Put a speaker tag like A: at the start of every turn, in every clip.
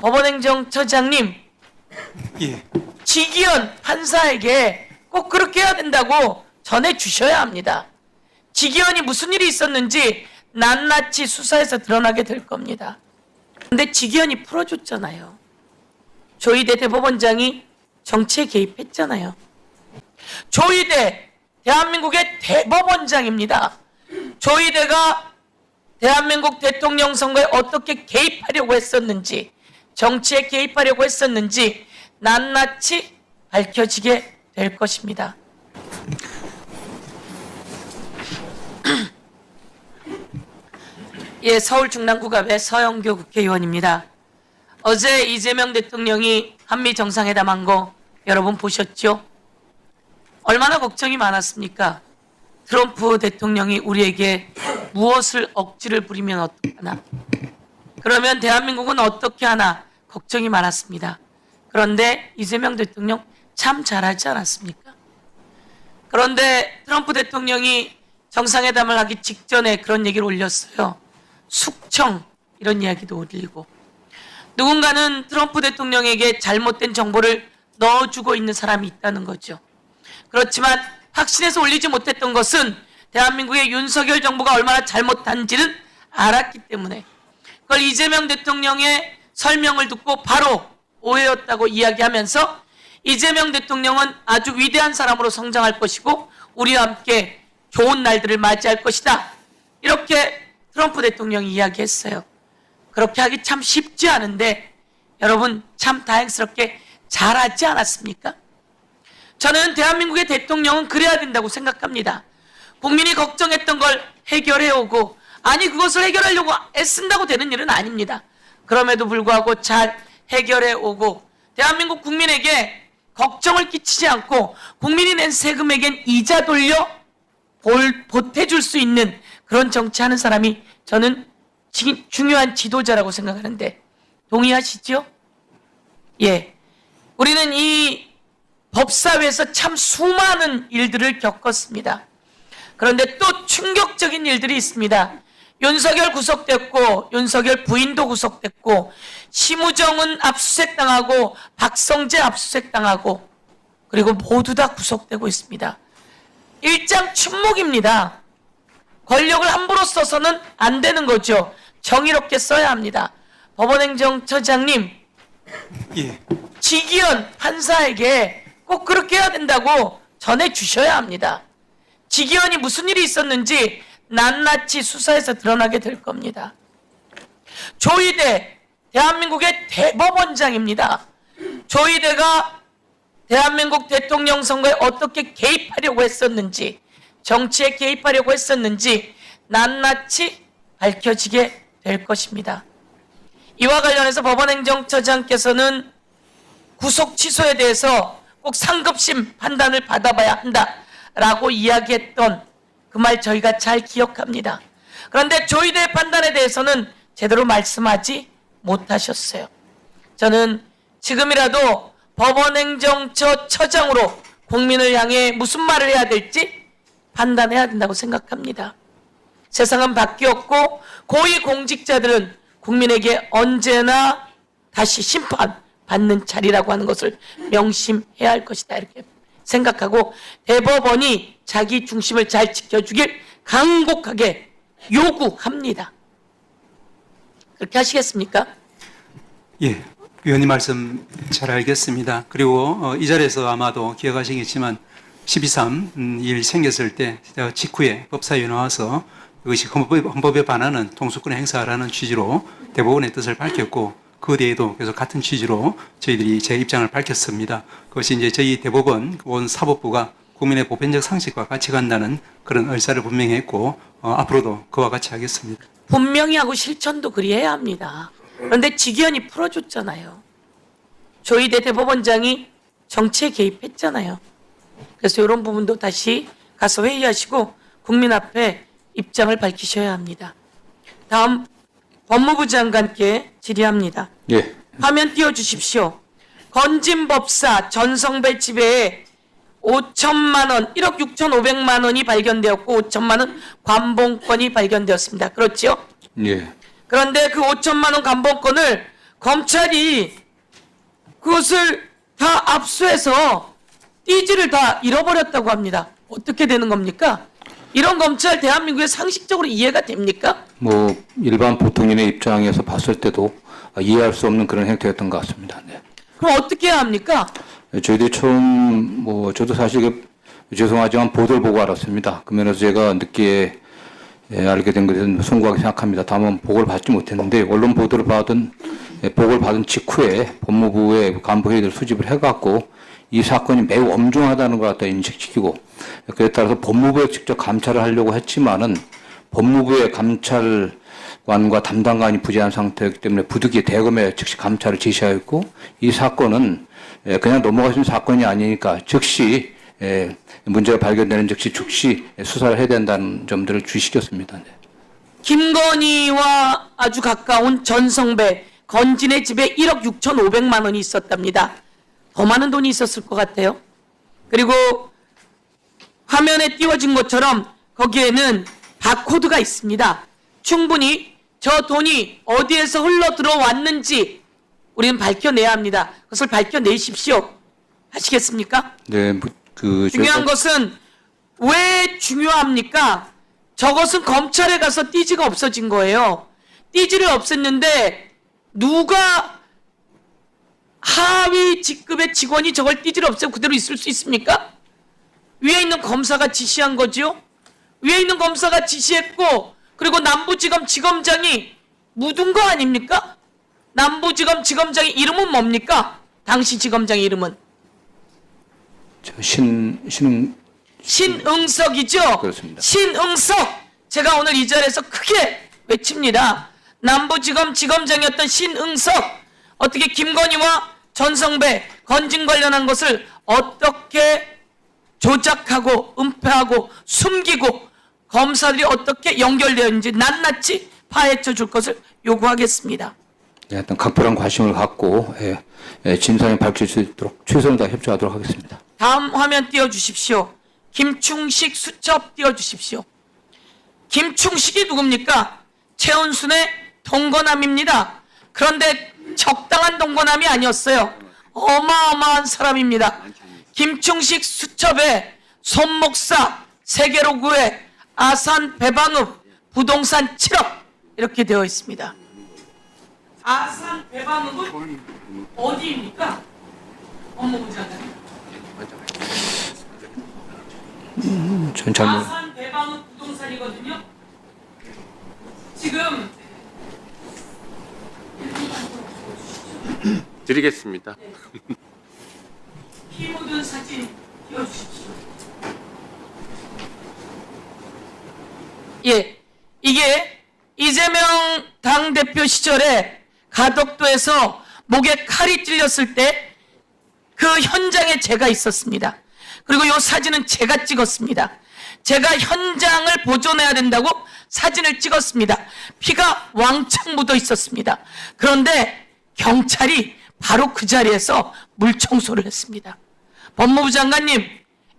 A: 법원행정처장님,
B: 예.
A: 지기현 판사에게 꼭 그렇게 해야 된다고 전해주셔야 합니다. 지기현이 무슨 일이 있었는지 낱낱이 수사에서 드러나게 될 겁니다. 근데 지기현이 풀어줬잖아요. 조희대 대법원장이 정치에 개입했잖아요. 조희대, 대한민국의 대법원장입니다. 조희대가 대한민국 대통령 선거에 어떻게 개입하려고 했었는지, 정치에 개입하려고 했었는지 낱낱이 밝혀지게 될 것입니다. 예, 서울 중랑구갑의 서영교 국회의원입니다. 어제 이재명 대통령이 한미 정상회담한 거 여러분 보셨죠? 얼마나 걱정이 많았습니까? 트럼프 대통령이 우리에게 무엇을 억지를 부리면 어떡하나? 그러면 대한민국은 어떻게 하나? 걱정이 많았습니다. 그런데 이재명 대통령 참 잘하지 않았습니까? 그런데 트럼프 대통령이 정상회담을 하기 직전에 그런 얘기를 올렸어요. 숙청 이런 이야기도 올리고, 누군가는 트럼프 대통령에게 잘못된 정보를 넣어주고 있는 사람이 있다는 거죠. 그렇지만 확신해서 올리지 못했던 것은 대한민국의 윤석열 정부가 얼마나 잘못한지는 알았기 때문에, 그걸 이재명 대통령의 설명을 듣고 바로 오해였다고 이야기하면서 이재명 대통령은 아주 위대한 사람으로 성장할 것이고 우리와 함께 좋은 날들을 맞이할 것이다, 이렇게 트럼프 대통령이 이야기했어요. 그렇게 하기 참 쉽지 않은데 여러분 참 다행스럽게 잘하지 않았습니까? 저는 대한민국의 대통령은 그래야 된다고 생각합니다. 국민이 걱정했던 걸 해결해오고, 아니 그것을 해결하려고 애쓴다고 되는 일은 아닙니다. 그럼에도 불구하고 잘 해결해오고 대한민국 국민에게 걱정을 끼치지 않고 국민이 낸 세금에겐 이자 돌려 보태줄 수 있는 그런 정치하는 사람이 저는 중요한 지도자라고 생각하는데 동의하시죠? 예, 우리는 이 법사위에서 참 수많은 일들을 겪었습니다. 그런데 또 충격적인 일들이 있습니다. 윤석열 구속됐고 윤석열 부인도 구속됐고 심우정은 압수수색당하고 박성재 압수수색당하고 그리고 모두 다 구속되고 있습니다. 일장춘목입니다. 권력을 함부로 써서는 안 되는 거죠. 정의롭게 써야 합니다. 법원행정처장님,
B: 예.
A: 지기현 판사에게 꼭 그렇게 해야 된다고 전해주셔야 합니다. 지기현이 무슨 일이 있었는지 낱낱이 수사에서 드러나게 될 겁니다. 조희대, 대한민국의 대법원장입니다. 조희대가 대한민국 대통령 선거에 어떻게 개입하려고 했었는지, 정치에 개입하려고 했었는지 낱낱이 밝혀지게 될 것입니다. 이와 관련해서 법원행정처장께서는 구속 취소에 대해서 꼭 상급심 판단을 받아봐야 한다라고 이야기했던 그 말 저희가 잘 기억합니다. 그런데 조희대의 판단에 대해서는 제대로 말씀하지 못하셨어요. 저는 지금이라도 법원행정처 처장으로 국민을 향해 무슨 말을 해야 될지 판단해야 된다고 생각합니다. 세상은 바뀌었고 고위공직자들은 국민에게 언제나 다시 심판받는 자리라고 하는 것을 명심해야 할 것이다, 이렇게 생각하고 대법원이 자기 중심을 잘 지켜주길 간곡하게 요구합니다. 그렇게 하시겠습니까?
B: 예. 위원님 말씀 잘 알겠습니다. 그리고 이 자리에서 아마도 기억하시겠지만 12.3 일 생겼을 때 직후에 법사위에 나와서 이것이 헌법에 반하는 통수권의 행사라는 취지로 대법원의 뜻을 밝혔고, 그 뒤에도 계속 같은 취지로 저희들이 제 입장을 밝혔습니다. 그것이 이제 저희 대법원 원 사법부가 국민의 보편적 상식과 같이 간다는 그런 의사를 분명히 했고, 앞으로도 그와 같이 하겠습니다.
A: 분명히 하고 실천도 그리해야 합니다. 그런데 지기현이 풀어줬잖아요. 조희대 대법원장이 정치에 개입했잖아요. 그래서 이런 부분도 다시 가서 회의하시고 국민 앞에 입장을 밝히셔야 합니다. 다음 법무부 장관께 질의합니다.
C: 예.
A: 화면 띄워주십시오. 건진법사 전성배 집에 5천만 원, 1억 6,500만 원이 발견되었고 5천만 원 관봉권이 발견되었습니다. 그렇죠?
C: 예.
A: 그런데 그 5천만 원 관봉권을 검찰이 그것을 다 압수해서 띠지를 다 잃어버렸다고 합니다. 어떻게 되는 겁니까? 이런 검찰 대한민국에 상식적으로 이해가 됩니까?
C: 뭐 일반 보통인의 입장에서 봤을 때도 이해할 수 없는 그런 행태였던 것 같습니다. 네.
A: 그럼 어떻게 해야 합니까?
C: 저희들이 처음 저도 사실 죄송하지만 보도를 보고 알았습니다. 그 면에서 제가 늦게 알게 된 것은 송구하게 생각합니다. 다만 보고를 받지 못했는데 언론 보도를 보고를 받은 직후에 법무부의 간부 회의를 수집을 해갖고 이 사건이 매우 엄중하다는 걸 갖다 인식시키고 그에 따라서 법무부에 직접 감찰을 하려고 했지만은 법무부의 감찰관과 담당관이 부재한 상태이기 때문에 부득이 대검에 즉시 감찰을 지시하였고 이 사건은 그냥 넘어갈 수 있는 사건이 아니니까 즉시 문제가 발견되는 즉시 수사를 해야 된다는 점들을 주시켰습니다. 네.
A: 김건희와 아주 가까운 전성배, 건진의 집에 1억 6,500만 원이 있었답니다. 더 많은 돈이 있었을 것 같아요. 그리고 화면에 띄워진 것처럼 거기에는 바코드가 있습니다. 충분히 저 돈이 어디에서 흘러 들어왔는지 우리는 밝혀내야 합니다. 그것을 밝혀내십시오. 아시겠습니까?
C: 네,
A: 중요한 것은 왜 중요합니까? 저것은 검찰에 가서 띠지가 없어진 거예요. 띠지를 없앴는데 누가 하위 직급의 직원이 저걸 띠지를 없애고 그대로 있을 수 있습니까? 위에 있는 검사가 지시한 거죠. 위에 있는 검사가 지시했고 그리고 남부지검 지검장이 묻은 거 아닙니까? 남부지검 지검장의 이름은 뭡니까? 당시 지검장의 이름은? 신응석이죠?
C: 그렇습니다.
A: 신응석! 제가 오늘 이 자리에서 크게 외칩니다. 남부지검 지검장이었던 신응석! 어떻게 김건희와 전성배, 건진 관련한 것을 어떻게 조작하고 은폐하고 숨기고 검사들이 어떻게 연결되어 있는지 낱낱이 파헤쳐 줄 것을 요구하겠습니다.
C: 네, 어떤 각별한 관심을 갖고 진상이 밝힐 수 있도록 최선을 다해 협조하도록 하겠습니다.
A: 다음 화면 띄워주십시오. 김충식 수첩 띄워주십시오. 김충식이 누굽니까? 최은순의 동거남입니다. 그런데 적당한 동거남이 아니었어요. 어마어마한 사람입니다. 김충식 수첩에 손목사 세계로 구해 아산 배방읍 부동산 7억 이렇게 되어 있습니다. 아산 배방읍은 어디입니까? 법무부 장관님.
C: 전 잘못.
A: 아산 배방읍 부동산이거든요. 지금
D: 드리겠습니다.
A: 피 묻은 사진 띄워주십시오. 예, 이게 이재명 당대표 시절에 가덕도에서 목에 칼이 찔렸을 때 그 현장에 제가 있었습니다. 그리고 이 사진은 제가 찍었습니다. 제가 현장을 보존해야 된다고 사진을 찍었습니다. 피가 왕창 묻어 있었습니다. 그런데 경찰이 바로 그 자리에서 물청소를 했습니다. 법무부 장관님,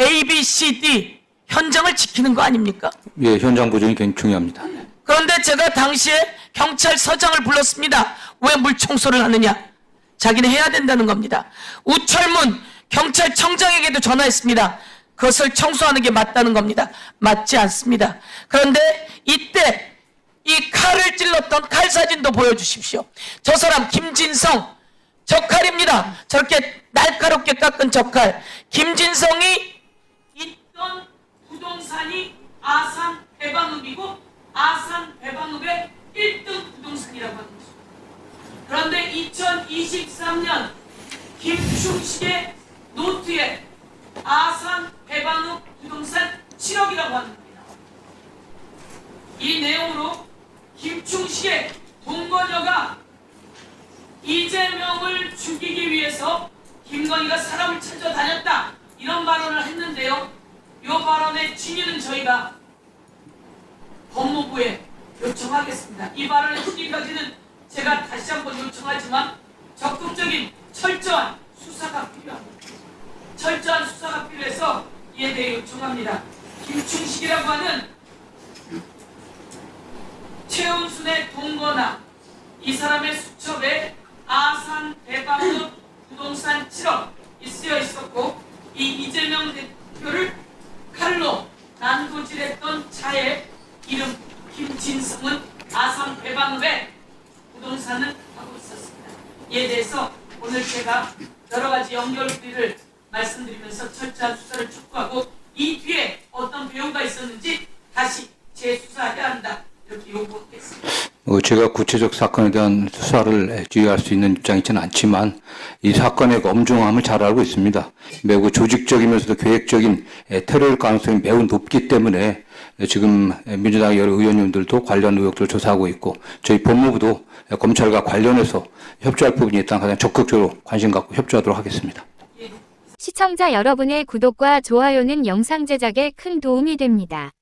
A: A, B, C, D 현장을 지키는 거 아닙니까?
C: 예, 현장 보존이 굉장히 중요합니다.
A: 그런데 제가 당시에 경찰서장을 불렀습니다. 왜 물청소를 하느냐? 자기는 해야 된다는 겁니다. 우철문 경찰청장에게도 전화했습니다. 그것을 청소하는 게 맞다는 겁니다. 맞지 않습니다. 그런데 이때 이 칼을 찔렀던 칼 사진도 보여주십시오. 저 사람 김진성, 저 칼입니다. 저렇게 날카롭게 깎은 저 칼. 김진성이 있던 부동산이 아산 배방읍이고 아산 배방읍의 1등 부동산이라고 하는 것입니다. 그런데 2023년 김충식의 노트에 아산 배방읍 부동산 7억이라고 하는 겁니다. 이 내용으로 김충식의 동거녀가 이재명을 죽이기 위해서 김건희가 사람을 찾아다녔다 이런 발언을 했는데요. 이 발언의 진위는 저희가 법무부에 요청하겠습니다. 이 발언의 진위까지는 제가 다시 한번 요청하지만 적극적인 철저한 수사가 필요합니다. 철저한 수사가 필요해서 이에 대해 요청합니다. 김충식이라고 하는 최은순의 동거나 이 사람의 수첩에 아산 대방읍 부동산 7억 쓰여 있었고 이 이재명 대표를 칼로 난도질했던 차의 이름 김진성은 아산 대방읍에 부동산을 하고 있었습니다. 이에 대해서 오늘 제가 여러 가지 연결고리를 말씀드리면서 철저한 수사를 촉구하고 이 뒤에 어떤 배우가 있었는지 다시 재수사해야 한다 이렇게 요구했습니다.
C: 제가 구체적 사건에 대한 수사를 지휘할 수 있는 입장이지는 않지만 이 사건의 엄중함을 잘 알고 있습니다. 매우 조직적이면서도 계획적인 테러일 가능성이 매우 높기 때문에 지금 민주당 여러 의원님들도 관련 의혹들을 조사하고 있고 저희 법무부도 검찰과 관련해서 협조할 부분이 있다면 가장 적극적으로 관심 갖고 협조하도록 하겠습니다.
D: 시청자 여러분의 구독과 좋아요는 영상 제작에 큰 도움이 됩니다.